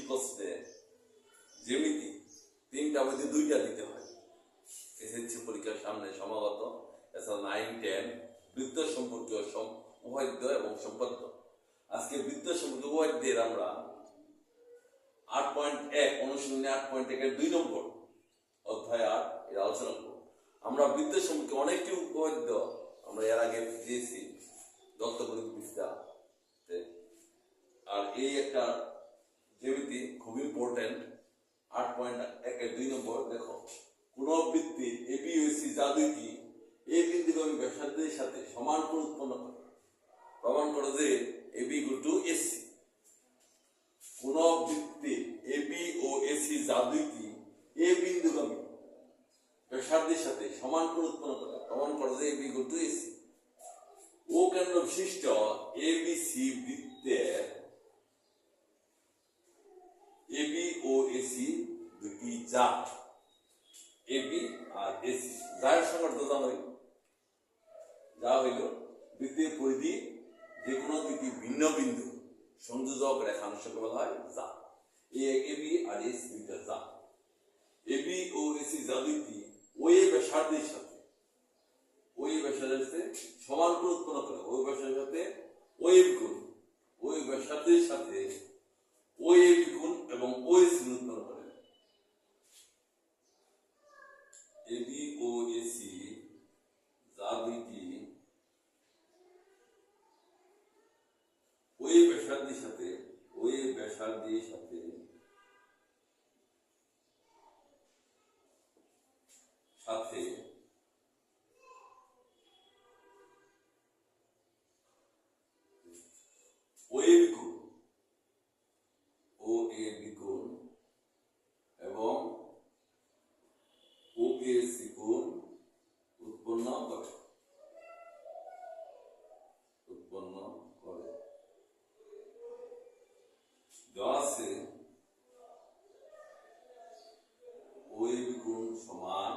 প্রশ্নে জ্যামিতি 3টা মধ্যে 2টা দিতে হয়। এসএসসি পরীক্ষার সামনে সমাগত, এছাড়া 9, 10 বৃত্ত সম্পর্কীয় উপাদ্য এবং সম্পাদ্য। আজকে বৃত্ত সম্পর্কীয় উপাদ্যের আমরা 8.1 অনুশীলনী 8.1 এর 2 নম্বর অধ্যায় 8 এর আলোচনা করব। আমরা বৃত্ত সম্পর্কে অনেকটি উপাদ্য আমরা এর আগে দিয়েছি দত্তগণিত পৃষ্ঠাতে। আর এই একটা জ্যামিতি খুব ইম্পর্টেন্ট। 8.1 এর 2 নম্বর দেখো, কোন বৃত্তির এবি ও সি যা দুইটি এ বিন্দুগামী ব্যাসার্ধের সাথে সমান কোণ উৎপন্ন করে। প্রমাণ করো যে এবি ইকুয়াল টু এসি। কোন বৃত্তির এবি ও এসি যা দুইটি এ বিন্দুগামী ব্যাসার্ধের সাথে সমান কোণ উৎপন্ন করে। প্রমাণ করো যে এবি ইকুয়াল টু এসি। ও কেন্দ্র বিশিষ্ট এবিসি বৃত্তের এবি ও এসি দুটি যা, এবি আর এসি যার সংজ্ঞা জানোই, যা হইল বৃত্তের পরিধি যে কোনো দুটি ভিন্ন বিন্দু সংযোজক রেখাংশকে বলা হয় যা। এবি আর এসি দুইটা যা। এবি ও এসি যা দুইটি ওই ব্যাসার্ধের সাথে সমান কোণ উৎপন্ন করে। ওই ব্যাসার্ধের সাথে ওই কোণ, ওই ব্যাসার্ধের সাথে ওই কোণ এবং ওই সি উৎপন্ন করে। এবি ও এসি যা দুইটি ওই ব্যাসার্ধের সাথে ওই কোণ, ও এ বিকোণ এবং ও এ সি কোণ উৎপন্ন করে। দেওয়া আছে ও এ বিকোণ সমান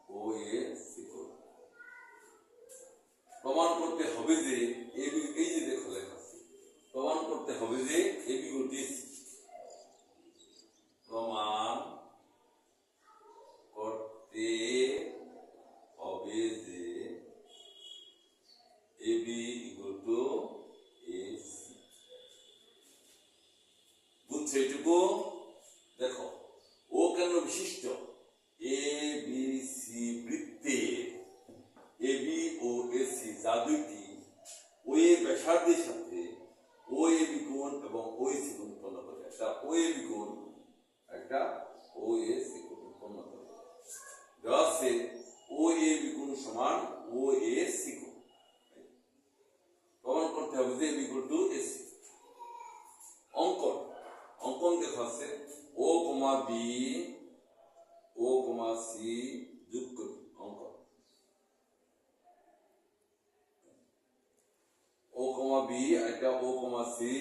ও এ সি কোণ। প্রমাণ করতে হবে যে এবি, এই যে দেখো লেখা আছে, প্রমাণ করতে হবে যে এবি ইকুয়াল টু এসি। প্রমাণ করতে হবে যে এবি ইকুয়াল টু এসি। বুঝছো এইটুকু? দেখো, ও কেন্দ্র বিশিষ্ট এবিসি বৃত্তের এবি ও এসি যা দুইটি ওই ব্যাসার্ধের সাথে ওই বিকোণ এবং ওই সি কোণ উৎপন্ন করে। একটা ওই বিকোণ, একটা ওই সি কোণ উৎপন্ন করে। দেওয়া আছে ও এ বিকোণ সমান ও এ সি কোণ। প্রমাণ করতে হবে যে বি ইকুয়াল টু এসি। অঙ্কন দেখা আছে ও কমা বি, ও কমা সি যোগ করি। অঙ্কন ও কমা বি, একটা ও কমা সি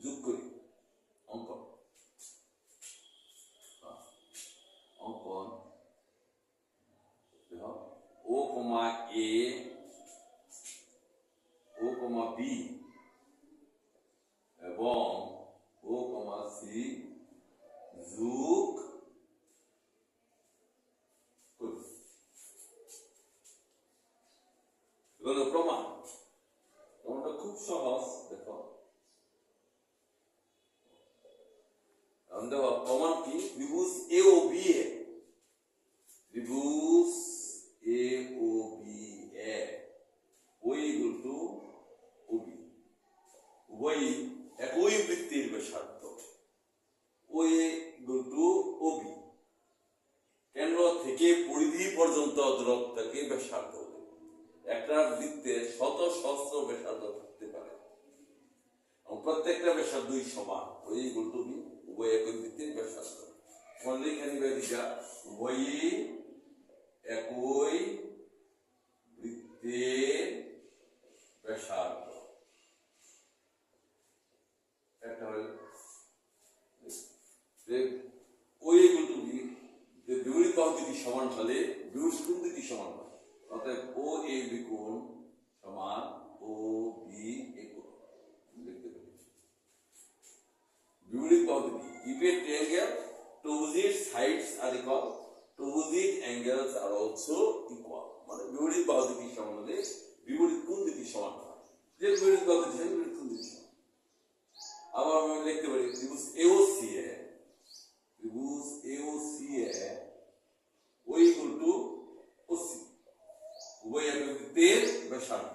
যোগ করি। অঙ্কন ও কমা এ, ও কমা বি এবং ও কমা সি যোগ করি। প্রমাণটা খুব সহজ। দেখো, প্রমাণ কি? ত্রিভুজ এ ও বি এ, ত্রিভুজ এ ও বি এ ওই ইকুয়াল টু ও বি, উভয়ই একই বৃত্তের ব্যাসার্ধ। ও ইকুয়াল টু ও বি, কেন্দ্র থেকে পরিধি পর্যন্ত দূরত্বকে ব্যাসার্ধ বলে। একটা বৃত্তে শত সহস্র ব্যাসার্ধ থাকতে পারে এবং প্রত্যেকটা ব্যাসার্ধই সমান। ওই ইকুয়াল টু বি, উভয় একই বৃত্তের ব্যাসার্ধ। উভয়ই একই বৃত্তের ব্যাসার্ধ। একটা হল ওই ইকুয়াল টু বি, বিপরীত বাহু দুটি সমান হলে বিপরীত কোণ দুটি সমান হয়। অতএব ও এ বি কোণ সমান ও বি এ কোণ লিখতে পারি। বিপরীত বাহু দুটি। If a triangle, two opposite sides are equal, two opposite angles are also equal. মানে বিপরীত বাহু দুটি সমান হলে বিপরীত কোণ দুটি সমান হয়। যে বিপরীত বাহু দুটি সমান বিপরীত কোণ দুটি সমান। আবার আমি লিখতে পারি ত্রিভুজ AOCA, ত্রিভুজ AOCA O equal to OC, উভয় একক বৃত্তের ব্যাসার্ধ।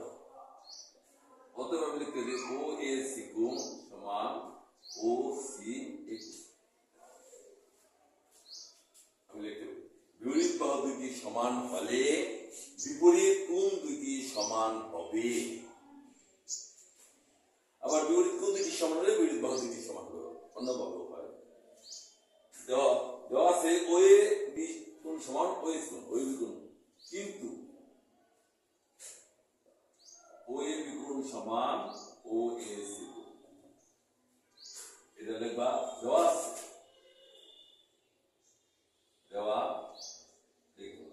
অতএব আমি লিখতে পারি OAC কোণ সমান OC equal, আমি লিখতে পারি বিপরীত বাহু দুটি সমান হলে বিপরীত কোণ দুটি সমান হবে। আবার বিপরীত কোণ দুটি সমান হলে বিপরীত বাহু দুটি সমান হবে, অন্যভাবে হয়। দেওয়া আছে ওএ বি কোণ সমান ওএস কোণ, ওএ বি কোণ, কিন্তু ওএ বি কোণ সমান ওএস কোণ, এটা লিখবা। দেওয়া আছে, দেওয়া লিখবা,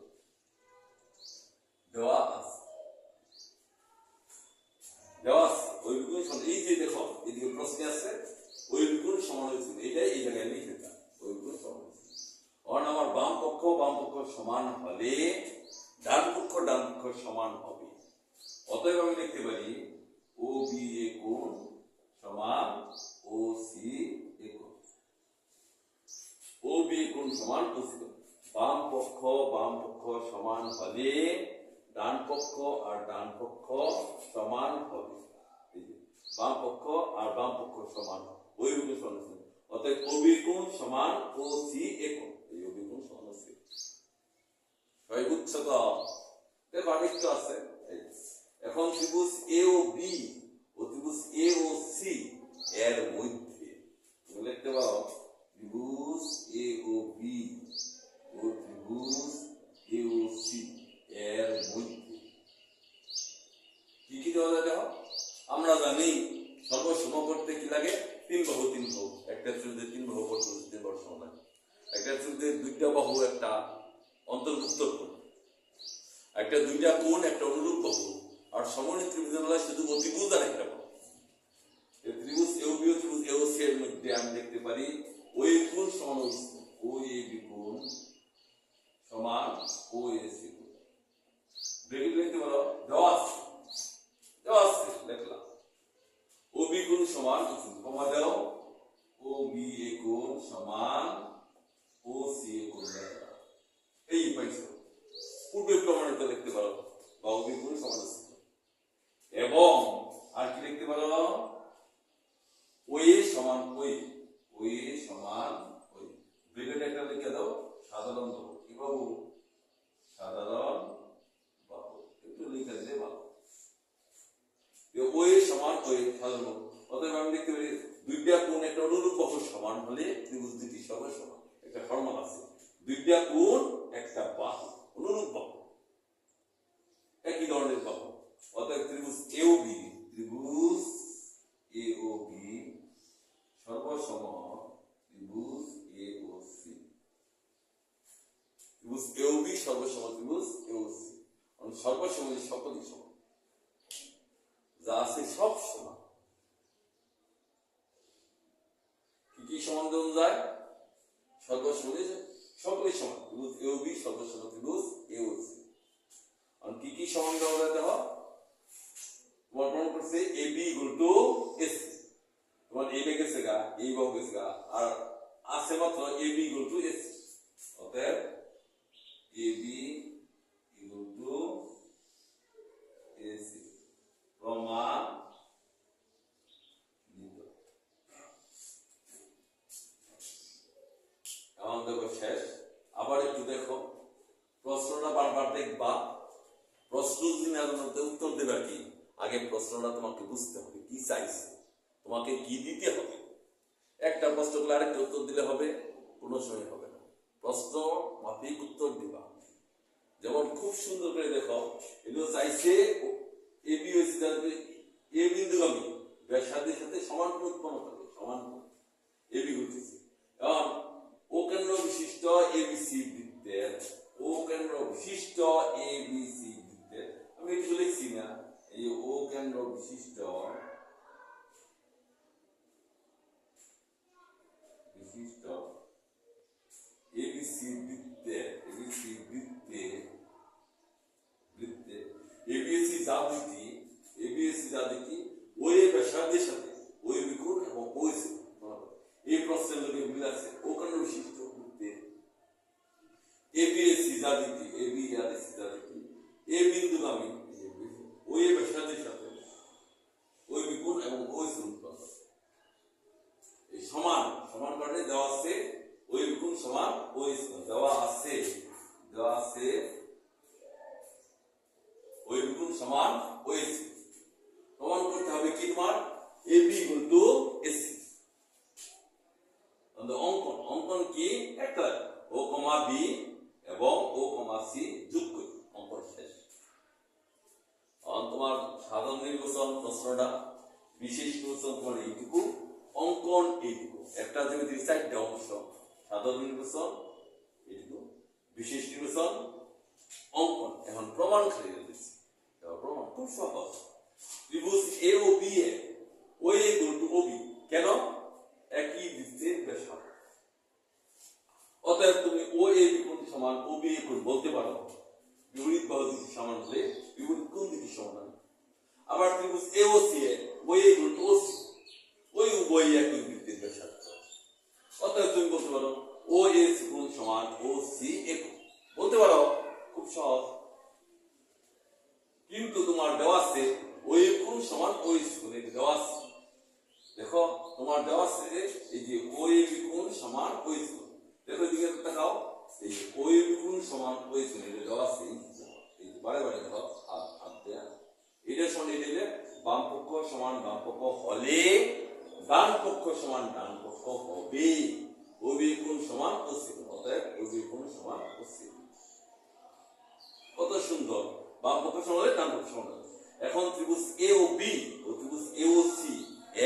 দেওয়া আছে, দেওয়া আছে ওই বিকোণ সমান। এই যে দেখো এদিকে প্রশ্ন আছে ওই বিকোণ সমান হয়েছে, এটাই এই জায়গায় লিখে দাও, ওই বিকোণ সমান হয়েছে। কারণ আমার বাম পক্ষ সমান হলে ডান পক্ষ সমান হবে। অতএব আমি লিখতে পারি ও বি এ কোণ সমান ও সি এ কোণ, ও বি এ কোণ সমান ও সি কোণ। বাম পক্ষ সমান হলে ডান পক্ষ সমান হবে। বাম পক্ষ সমান ওই বিকোণ সমান হবে। অতএব ও বি কোণ সমান ও সি এ কোণ, এই ও বি কোণ সমান ও সি। সবাই বুঝছো তো? দেখো আরেকটু আছে। এখন ত্রিভুজ এ ও বি ও ত্রিভুজ এ ও সি এর মধ্যে লিখতে পারো ত্রিভুজ এ ও বি ও ত্রিভুজ এ ও সি এর মধ্যে কি কি দেওয়া যায় দেখো। আমরা জানি সর্বসম করতে কি লাগে, তিন বাহু। একটা ত্রিভুজের তিন বাহু করতে তিন বাহু সমান লাগে। একটা ত্রিভুজের দুইটা বাহু একটা অন্তর্ভুক্ত কোণ, একটা দুইটা কোণ একটা অনুরূপ বাহু, আর সমকোণী ত্রিভুজের বেলায় শুধু অতিভুজ আর একটা বাহু। ত্রিভুজ এওবি ও ত্রিভুজ এওসি এর মধ্যে আমি দেখতে পারি ওই কোণ সমান ওই কোণ, ও এ বি কোণ সমান ও এ সি কোণ। ব্রেকেট লিখতে পারো, দেওয়া আছে লিখলাম ও বি কোণ সমান কমা দাও ও বি এ কোণ সমান ও সি এ কোণ। এই পাইছো পূর্বে প্রমাণিত লিখতে পারো বা ও বি কোণ সমান ও সি। এবং আর কি লিখতে পারো, ওই সমান ওই, ওই সমান ওই। ব্রেকেট একটা লিখে দাও সাধারণ বাহু। কি বাহু? সাধারণ বাহু। একটু লিখে দিলে ভালো। ওই সমান ওই সাধারণ বাহু। অতএব আমি লিখতে পারি দুইটা কোণ একটা অনুরূপ বাহু সমান হলে ত্রিভুজ দুটি সমান। একটা ফর্মুলা আছে, দুইটা কোণ একটা বাহু অনুরূপ বাহু একই ধরনের বাহু। অতএব ত্রিভুজ এওবি সর্বসম ত্রিভুজ এওসি, ত্রিভুজ এওবি সর্বসম ত্রিভুজ এওসি। সর্বসম সকলই সমান, যা আছে সব সমান। কি কি সমান দেওয়া যায়? সর্বসম সকলই সমান, ত্রিভুজ এওবি সর্বসম ত্রিভুজ এওসি। আর কি কি সমান দেওয়া যায় দেখো। তোমার প্রমাণ করছে A B equal to S, তোমার এ গেছে গা, এই বাহু গেছে গা, আর আছে মাত্র A B equal to S. অতএব A B equal to S প্রমাণ। এখন দেখো শেষ। আবার একটু দেখো প্রশ্নটা বারবার দেখবা। প্রশ্ন যদি না জানো উত্তর দেবা কি, আগে প্রশ্নটা তোমাকে বুঝতে হবে কি চাইছে, তোমাকে কি দিতে হবে। একটা প্রশ্ন করলে আরেকটা উত্তর দিলে হবে, কোনো সময় হবে না। প্রশ্ন মাফিক উত্তর দিবা। যেমন খুব সুন্দর করে দেখো, এগুলো চাইছে এ বি হয়েছে এ বিন্দুগামী ব্যাসার্ধের সাথে সমান কোণ উৎপন্ন করে, সমান কোণ এ বি ঘুরতেছে। এবং ও কেন্দ্র বিশিষ্ট এ বি সি বৃত্তের, ও কেন্দ্র বিশিষ্ট এ বি সি বৃত্তের, আমি একটু লিখছি না, এই ও কেন্দ্র বিশিষ্ট বিশিষ্ট এবিসি বৃত্তে এবিএসসি জ্যামিতি ওই ব্যাসার্ধের সাথে ওই বিকোণ এবং ওই এই প্রশ্নের লোকে মিল আছে ওখানে বিশিষ্ট বৃত্তে এবিএসসি জ্যামিতি এ বিন্দুগামী ওই ব্যাসার্ধের সাথে ওই বিকোণ এবং ওই এই সমান কারণে দেওয়া আছে ওই বিকোণ সমান ওই দেওয়া আছে ওই বিকোণ সমান ওই প্রমাণ করতে হবে কি তোমার AB ইকুয়াল টু AC অঙ্কন কি একটা O, B এবং O, C যোগ করি অঙ্কন শেষ। তোমার সাধারণ নির্বাচন প্রশ্নটা বিশেষ নির্বাচন তোমার এইটুকু অঙ্কন এইটুকু একটা জ্যামিতির চারটা অংশ সাধারণ নির্বাচন এইটুকু বিশেষ নির্বাচন অঙ্কন। এখন প্রমাণ খালি দিচ্ছি প্রমাণ খুব সহজ ত্রিভুজ এ ও বি এ ওই ইকুয়াল টু ওবি কেন একই বৃত্তের ব্যাসার্ধ অতএব তুমি ও এ বিকোণ সমান ও বি ইকুয়াল বলতে পারো বিপরীত বাহু দুটি সমান হলে বিপরীত কোণ দুটি সমান আবার ত্রিভুজ এ ও সি এ ওই ইকুয়াল টু ও সি ওই উভয় একই বৃত্তের ব্যাসার্ধ অতএব তুমি বলতে পারো ও এ কোণ সমান ও সি একক বলতে পারো খুব সহজ। কিন্তু তোমার দেওয়া আছে ওই কোণ সমান ওই কোণ দেওয়া আছে দেখো তোমার দেওয়া আছে এই যে ওই কোণ সমান ওই কোণ দেখো এদিকে তাকাও এই ওই কোণ সমান ওই কোণ এটা দেওয়া আছে এই বারে দেখো হাত দেয়া এটা সমান এটা বাম পক্ষ সমান বাম পক্ষ হলে ডান পক্ষ সমান ডান পক্ষ হবে ওই কোণ সমান ওই কোণ অতএব ওই কোণ সমান ওই কোণ কত সুন্দর বাম পক্ষ সমান হলে ডান পক্ষ সমান হবে। এখন ত্রিভুজ এ ও বি ও ত্রিভুজ এ ও সি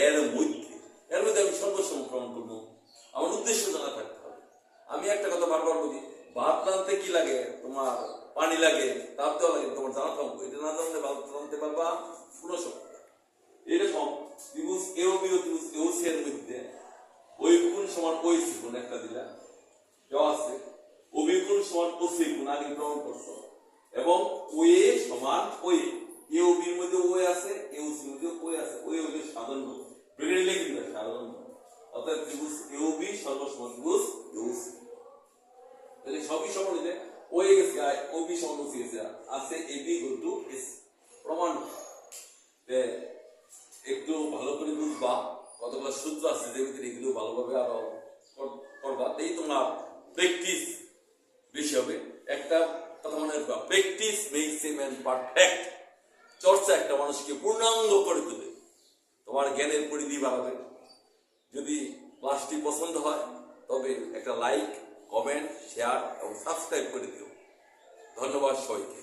এর মধ্যে আমি সর্বসম প্রমাণ করবো আমার উদ্দেশ্য জানা থাকতে হবে। আমি একটা কথা বারবার বলি ভাত রাঁধতে কি লাগে তোমার পানি লাগে তাপতেও লাগে তোমার জানা থাকবো এটা না জানলে ভাত রাঁধতে পারবা পুরো সব এরকম ত্রিভুজ এ ও বি ও ত্রিভুজ এ ও সি এর মধ্যে ওই কোণ সমান ওই সি কোণ একটা দিলা দেওয়া আছে ও বি কোণ সমান ও সি কোণ আগে প্রমাণ করছো এবং ও এ সমান ও এ ও বির মধ্যে ও আছে এ ও সি এর মধ্যে ও আছে ও হলো সাধারণ ব্রেকেট লিখি না সাধারণ অর্থাৎ ত্রিভুজ এ ও বি সর্বসম ত্রিভুজ এ ও সি তাহলে সবই সমান হইলে ও এ গেছে ও বি সমান ও সি গেছে আছে A B equal to S প্রমাণ একটু ভালো করে বুঝবা কতগুলো সূত্র আছে যে ভিতরে এগুলো ভালোভাবে আরো করবা এই তোমার প্র্যাকটিস বেশি হবে। একটা কথা মনে রাখবা practice makes a man perfect চর্চা একটা মানুষকে পূর্ণাঙ্গ করে তোলে তোমার জ্ঞানের পরিধি বাড়াবে। যদি ক্লাসটি পছন্দ হয় তবে একটা লাইক কমেন্ট শেয়ার এবং সাবস্ক্রাইব করে দিও। ধন্যবাদ সবাইকে।